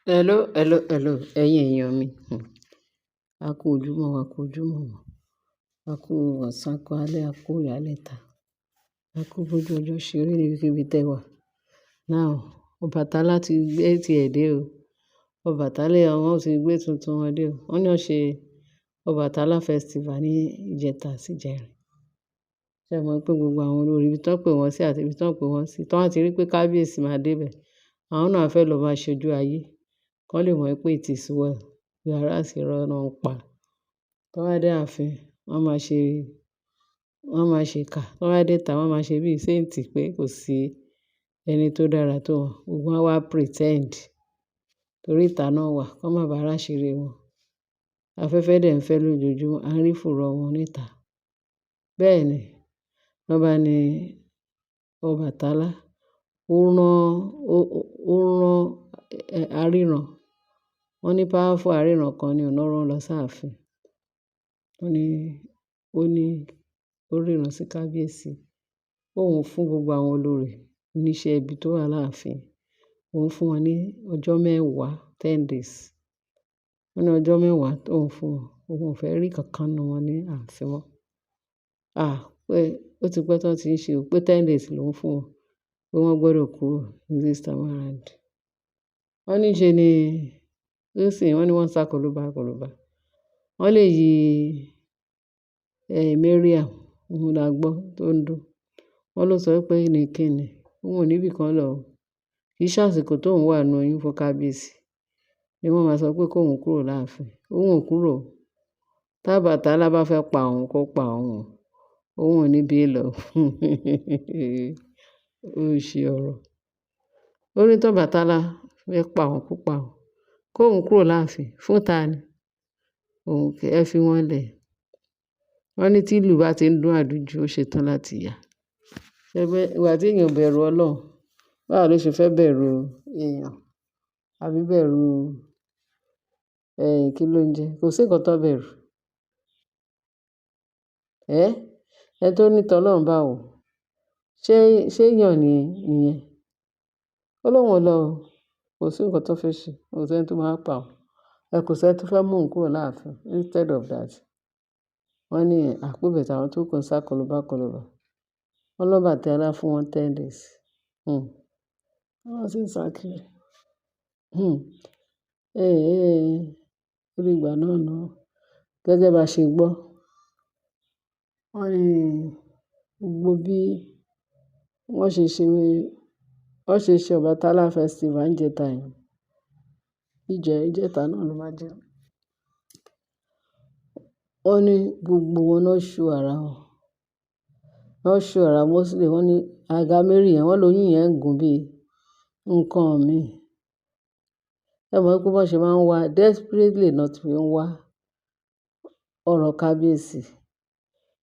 Hello, hello, hello, ẹ̀yin èèyàn mi. A kú ojúmọ́, a kú ojúmọ́ mọ́. A kú ọ̀sán, a kú alẹ́, a kú ìyálẹ̀ta. A kú bójú ọjọ́ ṣe rí níbikíbi tẹ́ wà. Now, Ọbàtálá ti gbé tiẹ̀ dé o. Ọbàtálá wọn ti gbé tuntun wọn dé o. Wọ́n ní wọ́n ṣe Ọbàtálá festival ní ìjẹta sí ìjẹrin. Ṣé ẹ mọ̀ pé gbogbo àwọn olórí ibi tí wọ́n pè wọ́n sí àti ibi tí wọ́n pè wọ́n sí, tí wọ́n ti rí pé kábíyèsí máa dé bẹ̀, àwọn náà fẹ́ lọ máa ṣojú ayé. Kán lè mọ̀ pé it is well. Whereas irọ́ náà ń pa. Tí wọ́n bá dé ààfin, wọ́n máa ṣe kà. Tí wọ́n bá dé ìta, wọ́n máa ṣe bí saint pé kò sí ẹni tó dára tó wọn. Gbogbo wọn wá pretend torí ìta náà wà, kán má ba ráṣìírí wọn. Afẹ́fẹ́ dẹ̀ ń fẹ́ lójoojúmọ́, a ń rí fùrọ̀ wọn níta. Bẹ́ẹ̀ ni, wọ́n bá ní Ọbàtálá, ó rán aríran. Wọ́n ní powerful aríran kan ni ọ̀nà rán lọ sáàfin. Ó ní ó ríran sí kábíyèsí. Òun fún gbogbo àwọn olórí oníṣẹ́ ibi tó wà láàfin. Òun fún wọn ní ọjọ́ mẹ́wàá, 10 days. Wọ́n ní ọjọ́ mẹ́wàá tó ń fún wọn. Òun ò fẹ́ rí kankan nínú wọn ní ààfin wọn. Pé ó ti pẹ́ tí wọ́n ti ń ṣe, pé 10 days ló ń fún wọn. Pé wọ́n gbọdọ̀ kúrò ní this time around. Wọ́n ní ṣe ni, nísìnyí wọ́n ní wọ́n sá kọlùbá. Wọ́n lè yí Mariam, òun la gbọ́ tó ń dùn. Wọ́n ló sọ pé ní kíni, òun ò níbi kan lọ. Kì í ṣàsìkò tó ń wà nínú oyún fún kábíyèsí ni wọ́n máa sọ pé kó òun kúrò láàfin. Òun ò kúrò. Tí Ọbàtálá bá fẹ́ pa òun, kó pa òun. Òun ò níbi lọ. Ó ṣe ọ̀rọ̀. Ó ní tí Ọbàtálá fẹ́ pa òun, kó pa òun. Kó òun kúrò láàfin. Fún ta ni? Òun kì í fi wọ́n lẹ̀. Wọ́n ní tí ìlú bá ti ń dún àdújù, ó ṣe tán láti yà. Ṣé pé ìgbà tí èèyàn ò bẹ̀rù Ọlọ́run, báwo ló ṣe fẹ́ bẹ̀rù èèyàn? Àbí bẹ̀rù kí ló ń jẹ? Kò sí nǹkan tó bẹ̀rù. Ẹ tó ní tọ́lọ́run báwo? Ṣé èèyàn ni ìyẹn? Ó lóun ò lọ o. Kò sí nǹkan tó fẹ́ ṣe. Kò sí ẹni tó máa pa òun. Kò sí ẹni tó fẹ́ mú òun kúrò láàfin. Instead of that, wọ́n ní àpébẹ̀tẹ̀ àwọn tó kàn sá kọlùbá. Wọ́n lọ́bàtálá fún wọn 10 days. Wọ́n sì ń sá kiri. Orí ìgbà náà náà, gẹ́gẹ́ bá ṣe gbọ́, wọ́n ní gbogbo bí wọ́n ṣe ṣe Ọbàtálá festival ń jẹta yẹn. Ìjẹta náà ló máa jẹ́. Wọ́n ní gbogbo wọn náà ṣú ara wọn. Wọ́n ṣú ara mostly. Wọ́n ní àga Mary yẹn, wọ́n lóyún yẹn ń gùn bí nǹkan mi. Ẹ mọ̀ pé wọ́n ṣe máa ń wá desperately not fi ń wá ọ̀rọ̀ kábíyèsí.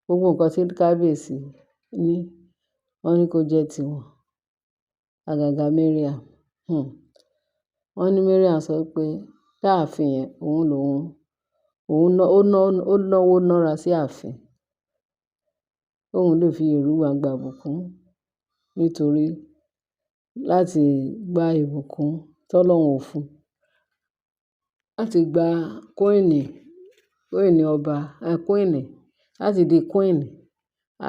Gbogbo nǹkan tí kábíyèsí ní, wọ́n ní kó jẹ́ tiwọn. Àgàgà Mariam. Wọ́n ní Mariam sọ pé láàfin yẹn, ó náwó nára sí ààfin. Òun lè fi èrúwà gba ìbùkún nítorí láti gba ìbùkún tọ́lọ́run ò fún. Láti gba queen ọba, láti di queen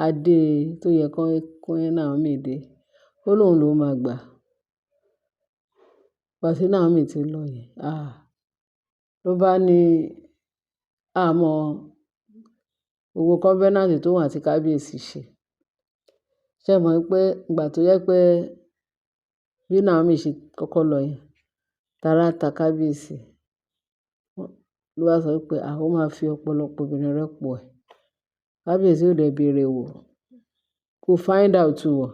adé tó yẹ kó Queen Naomi dé. Ó lóun ló máa gbà. Ìgbà tí Naomi ti lọ yẹn, ló bá ní àmọ́ gbogbo covenant tó wà tí kábíyèsí ṣe. Ṣé ẹ mọ̀ pé ìgbà tó yẹ pé bí Naomi ṣe kọ́kọ́ lọ yẹn, tara ta kábíyèsí, ló wá sọ pé ó máa fi ọ̀pọ̀lọpọ̀ obìnrin rọ́pò ẹ̀. Kábíyèsí ò dẹ̀ béèrè wò. Kò find out wò.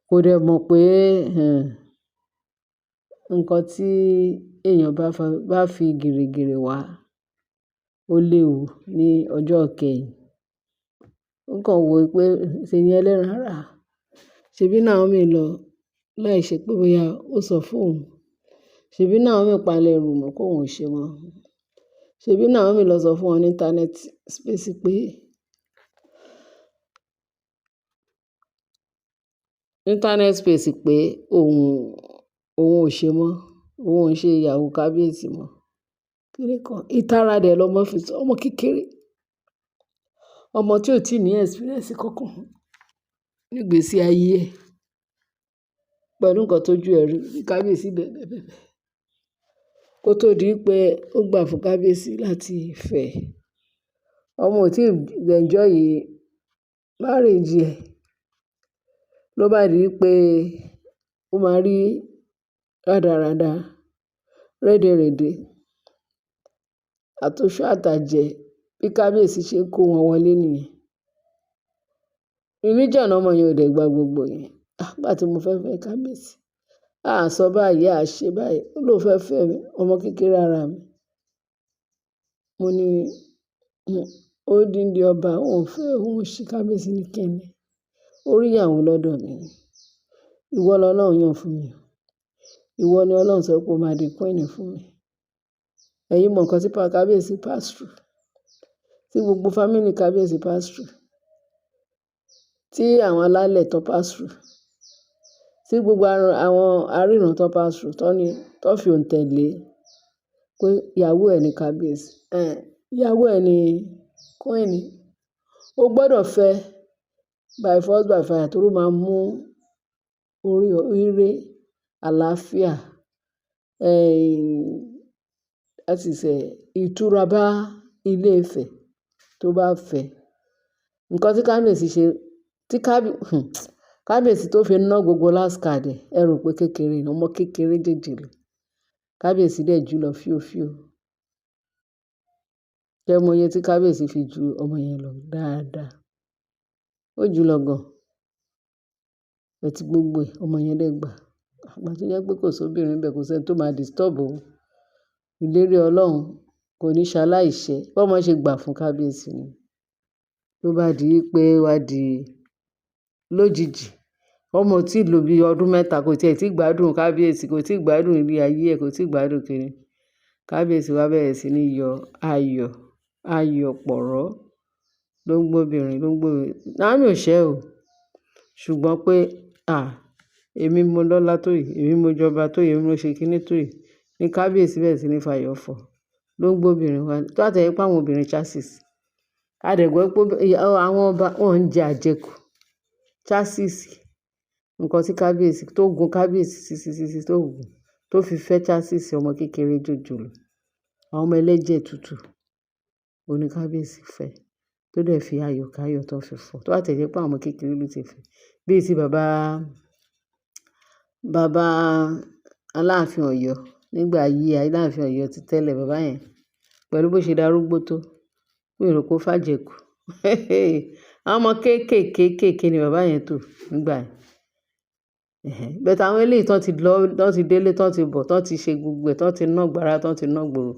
Kò dẹ̀ mọ̀ pé nǹkan tí èèyàn bá fi gìrìgìrì wá, ó léwu ní ọjọ́ ìkẹyìn. Ó kàn wò pé ṣe ni ẹlẹ́ran ara. Ṣèbí Naomi lọ láìṣe pé bóyá ó sọ fún òun. Ṣèbí Naomi palẹ̀ ẹrù mọ́ kó òun ṣe mọ́. Ṣèbí Naomi lọ sọ fún wọn ní internet space pé òun ò ṣe mọ́. òun ò ń ṣe ìyàwó kábíyèsí mọ́. Kíni kan, ìtara dẹ̀ lọmọ fi sọ, ọmọ kékeré, ọmọ tí ò tí ì ní experience kankan nígbèésí ayé ẹ̀ pẹ̀lú nǹkan tójú ẹ̀ rí ní kábíyèsí bẹ̀bẹ̀bẹ̀bẹ̀ kó tó di pé ó gbà fún kábíyèsí láti fẹ́ ẹ. Ọmọ ò tí ì enjoy marriage ẹ̀ ló bá di pé ó máa rí rádaràda, rédèrèdè, àtoṣó àtàjẹ̀ bí kábíyèsí ṣe ń kó wọn wọlé nìyẹn. Religion ọmọ yẹn ò dẹ̀ gba gbogbo yẹn. Nígbà tí mo fẹ́ fẹ́ kábíyèsí, sọ báyìí, ṣe báyìí, ó lóun fẹ́ fẹ́ mi, ọmọ kékeré ara mi. Mo ní odindi ọba, òun fẹ́, òun ṣe kábíyèsí ní kíni. Ó rí ìyàwó lọ́dọ̀ mi ni. Ìwọ lọlọ́run yàn fún mi. Ìwọ ni Ọlọ́run sọ pé ó máa di queen fún mi. Ẹ̀yin mọ nǹkan tí kábíyèsí pass through, tí gbogbo family kábíyèsí pass through, tí àwọn alálẹ̀ tó pass through, tí gbogbo àwọn aríran tó pass through tó fi òǹtẹ̀ lé pé ìyàwó ẹ̀ ní kábíyèsí, ìyàwó ẹ̀ ní queen. Ó gbọ́dọ̀ fẹ́ by force by fire torí ó máa mú oríire, àlàáfíà, ìtura bá ilé Ifẹ̀ tó bá fẹ́. Nǹkan tí kábíyèsí ṣe, tí kábíyèsí tó fi ná gbogbo last card ẹ̀, ẹ rò pé kékeré ni, ọmọ kékeré jèjìlè. Kábíyèsí dẹ̀ jù lọ fíofío. Ṣé mo iye tí kábíyèsí fi ju ọmọ yẹn lọ dáadáa? Ó jù lọ gan. Bẹ̀tí gbogbo ẹ̀, ọmọ yẹn dẹ̀ gbà. Ìgbà tó jẹ́ pé kò sóbìnrin níbẹ̀, kò sẹ́ni tó máa disturb òun. Ìlérí Ọlọ́run kò ní ṣaláìṣẹ. Bọ́mọ ṣe gbà fún kábíyèsí ni. Ló bá di pé wá di lójijì. Ọmọ ò tí ì lò bí ọdún mẹ́ta, kò tiẹ̀ tí gbádùn kábíyèsí, kò tí gbádùn ilé ayé ẹ̀, kò tí gbádùn kiri. Kábíyèsí wá bẹ̀rẹ̀ sí ní yọ ayọ̀ pọ̀rọ́ ló ń gbóbìnrin, ló ń gbóbìnrin. Naomi ò ṣẹ́ o. Ṣùgbọ́n pé, èmi mo lọ́lá tó yìí, èmi mo jọba tó yìí, èmi mo ṣe kíní tó yìí. Ní kábíyèsí bẹ̀rẹ̀ sí ní fàyọ̀ fọ̀ ló ń gbóbìnrin wá. Tó àtẹ̀yẹ pé àwọn obìnrin chassis. A dẹ̀ gbọ́ pé àwọn ọba wọ́n ń jẹ àjẹkù. Chassis. Nǹkan tí kábíyèsí tó gun kábíyèsí sí tó gun tó fi fẹ́ chassis ọmọ kékeré jòjòló. Àwọn ọmọ ẹlẹ́jẹ̀ tútù. Òní kábíyèsí fẹ́ tó dẹ̀ fi ayọ̀ káyọ̀ tó fi fọ̀. Tó àtẹ̀yẹ pé àwọn ọmọ kékeré ló ti fẹ́. Bí i ti bàbá Aláàfin Ọ̀yọ́ nígbà ayé Aláàfin Ọ̀yọ́ ti tẹ́lẹ̀, bàbá yẹn pẹ̀lú bó ṣe darúgbó tó, mi ò rò pé ó fàjẹkù. Àwọn ọmọ kéékèèké ni bàbá yẹn tò nígbà yẹn. Bẹ̀tẹ̀ àwọn eléyìí tó ti délé, tó ti bọ̀, tó ti ṣe gbogbo ẹ̀, tó ti ná gbàrà, tó ti ná gbòòrò,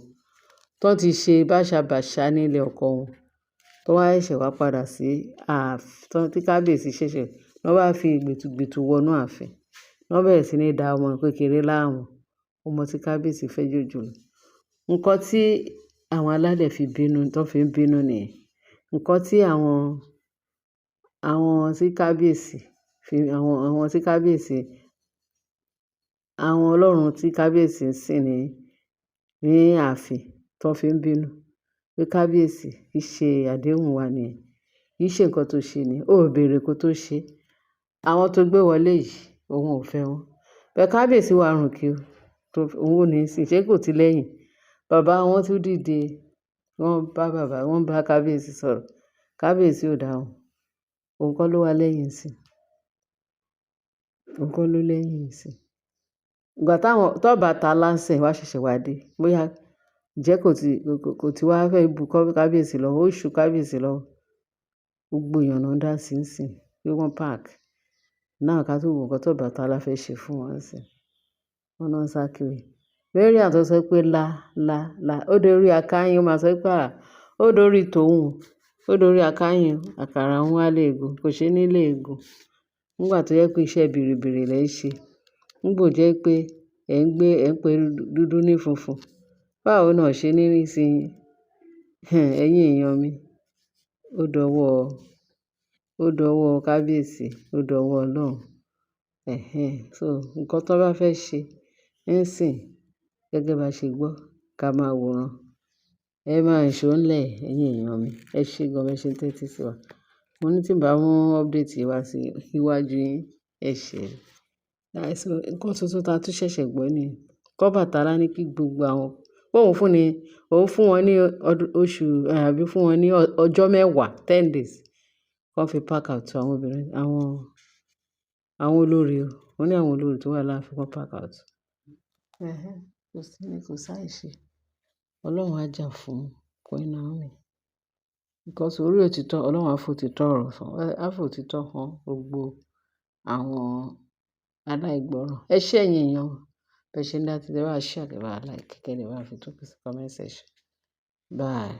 tó ti ṣe báṣabàṣá nílé ọkọ wọn, tó wá ṣẹ̀ṣẹ̀ wá padà sí ààfin tí kábíyèsí ṣẹ̀ṣẹ̀ wọ́n bá fi gbètùgbètù wọnú ààfin. Wọ́n bẹ̀rẹ̀ sí ní da ọmọ kékeré láàmú, ọmọ tí kábíyèsí fẹ́ jòjòló. Nǹkan tí àwọn alálẹ̀ fi bínú, tó fi ń bínú nìyẹn. Nǹkan tí àwọn tí kábíyèsí àwọn ọlọ́run tí kábíyèsí ń sìn ní ààfin tó fi ń bínú pé kábíyèsí kì í ṣe àdéhùn wa nìyẹn. Kì í ṣe nǹkan tó ṣe ni. Ó béèrè kó tó ṣe. Àwọn tó gbé wọlé yìí, òun ò fẹ́ wọn. Bẹ́ẹ̀ kábíyèsí wá rùn kí òun ò ní sìn, ṣé kò ti lẹ́yìn. Bàbá wọn tún dìde, wọ́n bá kábíyèsí sọ̀rọ̀. Kábíyèsí ò dáhùn. Òun kọ́ ló wá lẹ́yìn sí. Òun kọ́ ló lẹ́yìn sí. Ìgbà tó Ọbàtálá wá ṣẹ̀ṣẹ̀ wá dé, bóyá jẹ́ kò ti wá fẹ́ bu kábíyèsí lọ́wọ́, ó ṣú kábíyèsí lọ́wọ́. Gbogbo èèyàn náà dá sí ń sìn pé wọ́n park. Náà ká tó wo nǹkan tó Ọbàtálá fẹ́ ṣe fún wọn sí. Wọ́n náà sá kiri. Mariam tó sọ pé ó dorí akáyín, ó máa sọ pé ó dorí tòun, ó dorí akáyín, àkàrà òun á lè gùn, kò ṣe ní lè gùn. Nígbà tó jẹ́ pé iṣẹ́ bìrìbìrì lẹ̀ ń ṣe. Nígbà tó jẹ́ pé ẹ̀ ń pe dúdú ní funfun. Báwo náà ṣe ní rí sí ẹ̀yin èèyàn mi? Ó dọwọ́ kábíyèsí, ó dọwọ́ Ọlọ́run. So nǹkan tó bá fẹ́ ṣe ń sìn, gẹ́gẹ́ bá ṣe gbọ́ ká máa wòran. Ẹ máa ṣó ńlẹ̀ ẹ̀yin èèyàn mi. Ẹ ṣé gan bẹ́ ṣe ń tẹ́tí sí wa. Mo ní tí ń bá mú update wá sí iwájú yín, ẹ ṣé. Àìsàn nǹkan tuntun ta tún ṣẹ̀ṣẹ̀ gbọ́ ni k'Ọbàtálá ní kí gbogbo àwọn òun fún wọn ní oṣù àbí fún wọn ní ọjọ́ mẹ́wàá 10 days kọ́n fi pack out àwọn obìnrin àwọn olórí o. Wọ́n ní àwọn olórí tó wà láàfin kọ́n pack out. Kò sí ní kò sáìṣe. Ọlọ́run á jà fún Queen Naomi. Because orí òtítọ́ Ọlọ́run á fòtítọ́ ọ̀rọ̀ fún á fòtítọ́ hàn gbogbo àwọn aláìgbọràn. Ẹ ṣé ẹ̀yin èèyàn bẹ́ ṣe ń dá tí ẹ bá share, ẹ bá like, kẹ́ ẹ bá fi tó sí comment section. Bye.